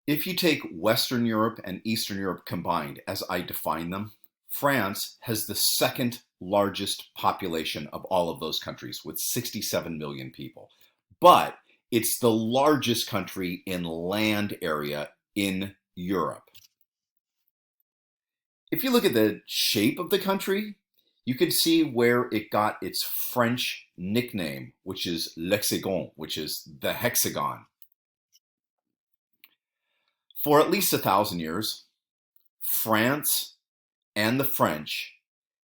If you take Western Europe and Eastern Europe combined, as I define them, France has the second largest population of all of those countries with 67 million people. But it's the largest country in land area in Europe. If you look at the shape of the country, you can see where it got its French nickname, which is l'hexagon, which is the hexagon. For at least 1,000 years, France and the French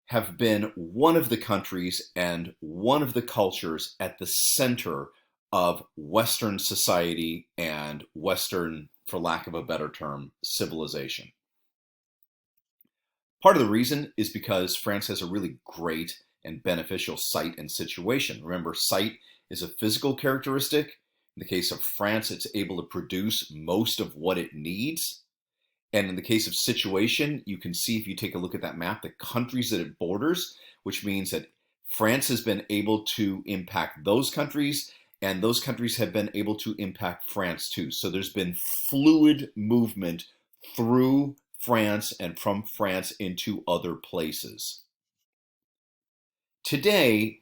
have been one of the countries and one of the cultures at the center of Western society and Western, for lack of a better term, civilization. Part of the reason is because France has a really great and beneficial site and situation. Remember, site is a physical characteristic. In the case of France, it's able to produce most of what it needs. And in the case of situation, you can see if you take a look at that map, the countries that it borders, which means that France has been able to impact those countries, and those countries have been able to impact France too. So there's been fluid movement through France and from France into other places. Today,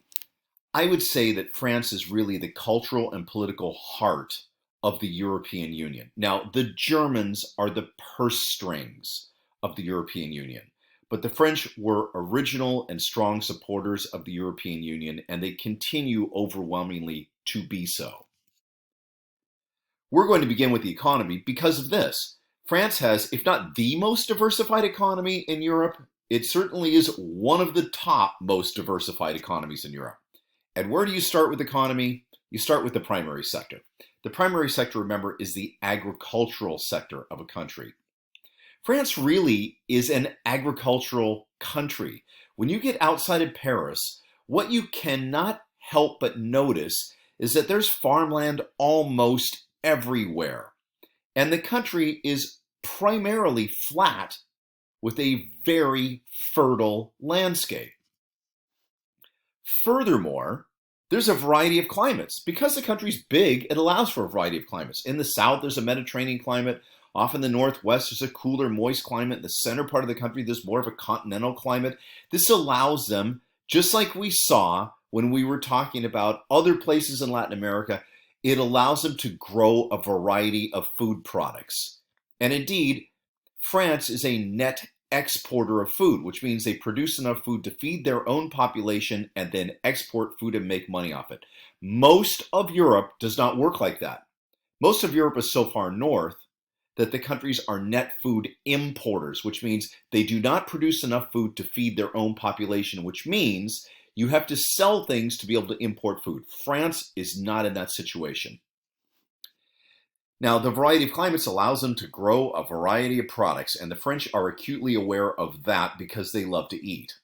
I would say that France is really the cultural and political heart of the European Union. Now, the Germans are the purse strings of the European Union, but the French were original and strong supporters of the European Union, and they continue overwhelmingly to be so. We're going to begin with the economy because of this. France has, if not the most diversified economy in Europe, it certainly is one of the top most diversified economies in Europe. And where do you start with economy? You start with the primary sector. The primary sector, remember, is the agricultural sector of a country. France really is an agricultural country. When you get outside of Paris, what you cannot help but notice is that there's farmland almost everywhere. And the country is primarily flat with a very fertile landscape. Furthermore, there's a variety of climates. Because the country's big, it allows for a variety of climates. In the south, there's a Mediterranean climate. Off in the northwest, there's a cooler, moist climate. In the center part of the country, there's more of a continental climate. This allows them, just like we saw when we were talking about other places in Latin America, it allows them to grow a variety of food products. And indeed, France is a net exporter of food, which means they produce enough food to feed their own population and then export food and make money off it. Most of Europe does not work like that. Most of Europe is so far north that the countries are net food importers, which means they do not produce enough food to feed their own population, which means you have to sell things to be able to import food. France is not in that situation. Now, the variety of climates allows them to grow a variety of products, and the French are acutely aware of that because they love to eat.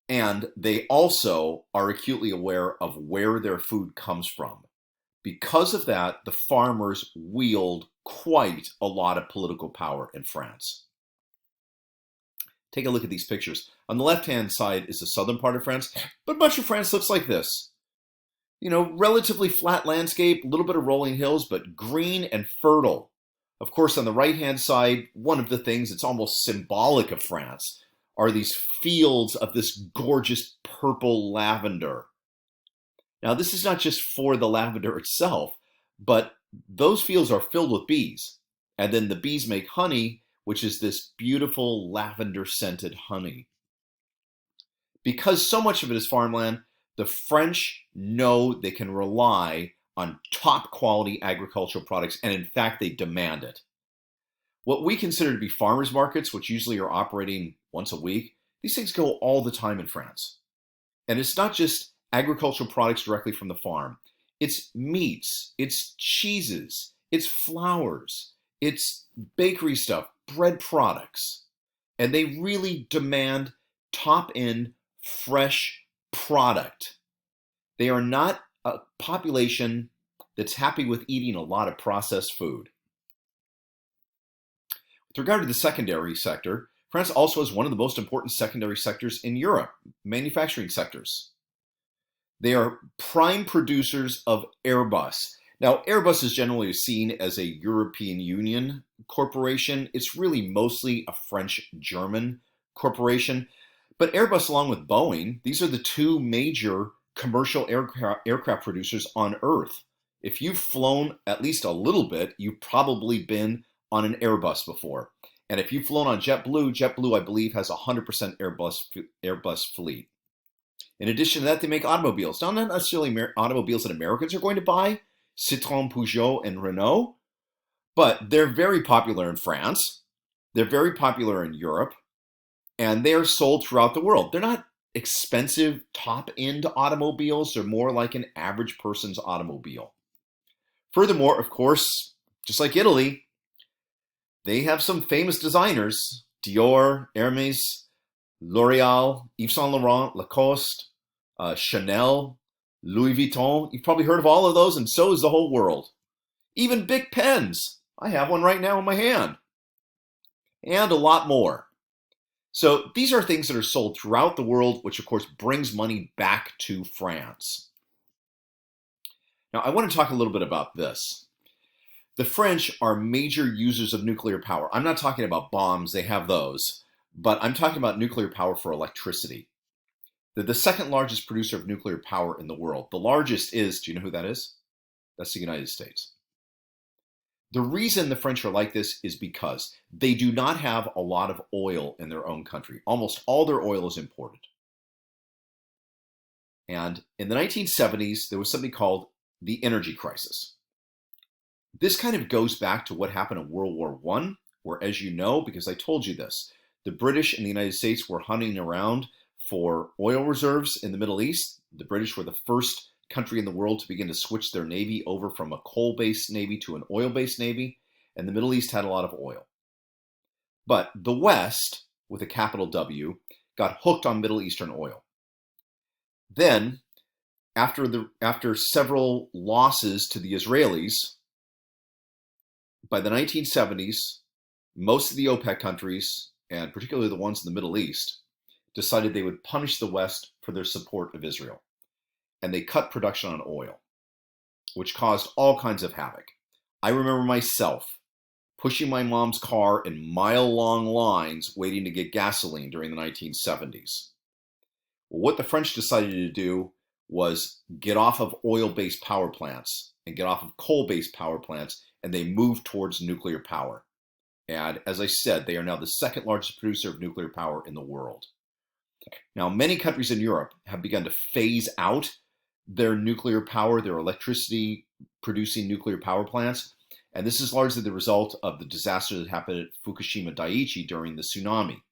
And they also are acutely aware of where their food comes from. Because of that, the farmers wield quite a lot of political power in France. Take a look at these pictures. On the left-hand side is the southern part of France, but much of France looks like this. You know, relatively flat landscape, a little bit of rolling hills, but green and fertile. Of course, on the right-hand side, one of the things that's almost symbolic of France are these fields of this gorgeous purple lavender. Now, this is not just for the lavender itself, but those fields are filled with bees. And then the bees make honey, which is this beautiful lavender-scented honey. Because so much of it is farmland, the French know they can rely on top quality agricultural products, and in fact, they demand it. What we consider to be farmers markets, which usually are operating once a week, these things go all the time in France. And it's not just agricultural products directly from the farm. It's meats, it's cheeses, it's flours, it's bakery stuff, bread products. And they really demand top-end, fresh product. They are not a population that's happy with eating a lot of processed food. With regard to the secondary sector, France also has one of the most important secondary sectors in Europe, manufacturing sectors. They are prime producers of Airbus. Now, Airbus is generally seen as a European Union corporation. It's really mostly a French-German corporation. But Airbus, along with Boeing, these are the two major commercial aircraft producers on Earth. If you've flown at least a little bit, you've probably been on an Airbus before. And if you've flown on JetBlue, I believe, has a 100% Airbus fleet. In addition to that, they make automobiles. Now, not necessarily automobiles that Americans are going to buy, Citroën, Peugeot, and Renault, but they're very popular in France. They're very popular in Europe, and they're sold throughout the world. They're not expensive top-end automobiles. They're more like an average person's automobile. Furthermore, of course, just like Italy, they have some famous designers: Dior, Hermes, L'Oreal, Yves Saint Laurent, Lacoste, Chanel, Louis Vuitton. You've probably heard of all of those, and so is the whole world. Even big pens. I have one right now in my hand. And a lot more. So these are things that are sold throughout the world, which of course brings money back to France. Now, I want to talk a little bit about this. The French are major users of nuclear power. I'm not talking about bombs, they have those, but I'm talking about nuclear power for electricity. They're the second largest producer of nuclear power in the world. The largest is, do you know who that is? That's the United States. The reason the French are like this is because they do not have a lot of oil in their own country. Almost all their oil is imported. And in the 1970s, there was something called the energy crisis. This kind of goes back to what happened in World War I, where, as you know, because I told you this, the British and the United States were hunting around for oil reserves in the Middle East. The British were the first country in the world to begin to switch their navy over from a coal-based navy to an oil-based navy, and the Middle East had a lot of oil. But the West, with a capital W, got hooked on Middle Eastern oil. Then, after several losses to the Israelis, by the 1970s, most of the OPEC countries, and particularly the ones in the Middle East, decided they would punish the West for their support of Israel. And they cut production on oil, which caused all kinds of havoc. I remember myself pushing my mom's car in mile-long lines waiting to get gasoline during the 1970s. Well, what the French decided to do was get off of oil-based power plants and get off of coal-based power plants, and they moved towards nuclear power. And as I said, they are now the second largest producer of nuclear power in the world. Now, many countries in Europe have begun to phase out their nuclear power, their electricity producing nuclear power plants. And this is largely the result of the disaster that happened at Fukushima Daiichi during the tsunami.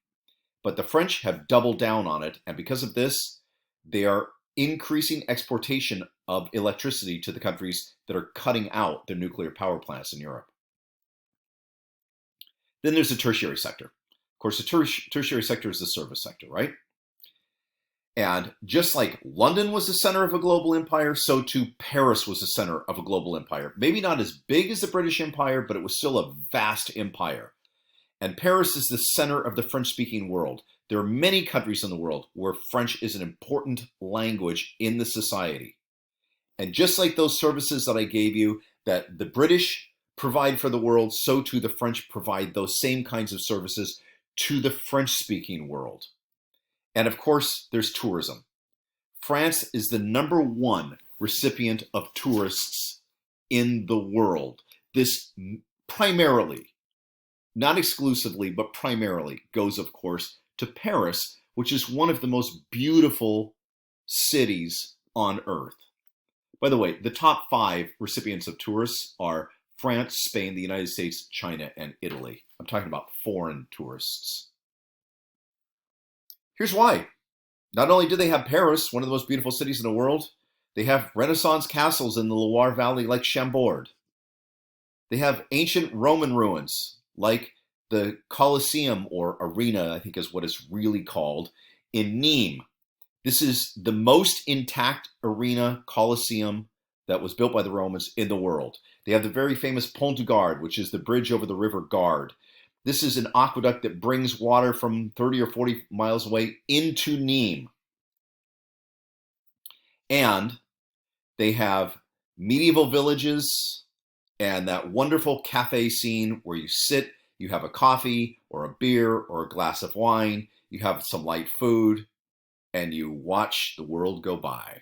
But the French have doubled down on it. And because of this, they are increasing exportation of electricity to the countries that are cutting out their nuclear power plants in Europe. Then there's the tertiary sector. Of course, the tertiary sector is the service sector, right? And just like London was the center of a global empire, so too Paris was the center of a global empire. Maybe not as big as the British Empire, but it was still a vast empire. And Paris is the center of the French-speaking world. There are many countries in the world where French is an important language in the society. And just like those services that I gave you, that the British provide for the world, so too the French provide those same kinds of services to the French-speaking world. And of course, there's tourism. France is the #1 recipient of tourists in the world. This primarily, not exclusively, but primarily goes, of course, to Paris, which is one of the most beautiful cities on Earth. By the way, the top 5 recipients of tourists are France, Spain, the United States, China, and Italy. I'm talking about foreign tourists. Here's why. Not only do they have Paris, one of the most beautiful cities in the world, they have Renaissance castles in the Loire Valley like Chambord. They have ancient Roman ruins like the Colosseum, or Arena, I think is what it's really called, in Nîmes. This is the most intact arena, Colosseum, that was built by the Romans in the world. They have the very famous Pont du Gard, which is the bridge over the river Gard. This is an aqueduct that brings water from 30 or 40 miles away into Nîmes. And they have medieval villages, and that wonderful cafe scene where you sit, you have a coffee or a beer or a glass of wine, you have some light food, and you watch the world go by.